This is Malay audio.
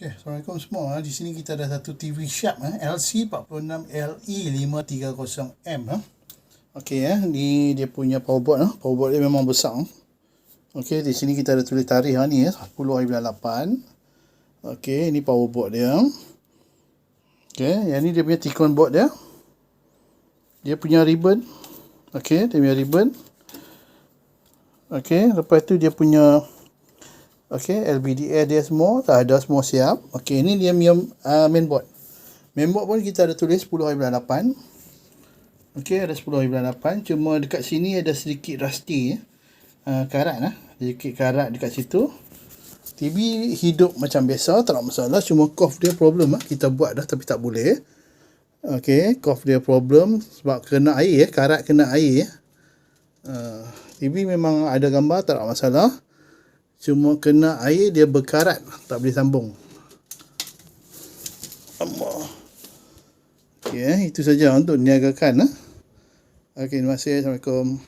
Okay, Assalamualaikum semua. Di sini kita ada satu TV Sharp LC-46LE530M. Okey ni dia punya powerboard Powerboard dia memang besar. Okey, di sini kita ada tulis tarikh ni 10/8. Okey, ini powerboard dia. Okey, yang ni dia punya tikon board dia. Dia punya ribbon. Okey, dia punya ribbon. Okey, lepas tu dia punya LBDA dia semua, tak ada, semua siap. Okey, ini dia punya mainboard. Mainboard pun kita ada tulis 10/8. Okey, ada 10/8. Cuma dekat sini ada sedikit rusty karat sedikit karat dekat situ. TV hidup macam biasa, tak ada masalah. Cuma cough dia problem kita buat dah tapi tak boleh. Okey, cough dia problem sebab kena air karat kena air. TV memang ada gambar, tak ada masalah. Cuma kena air dia berkarat, tak boleh sambung. Allah. Okey, itu saja untuk niagakan. Okey, terima kasih. Assalamualaikum.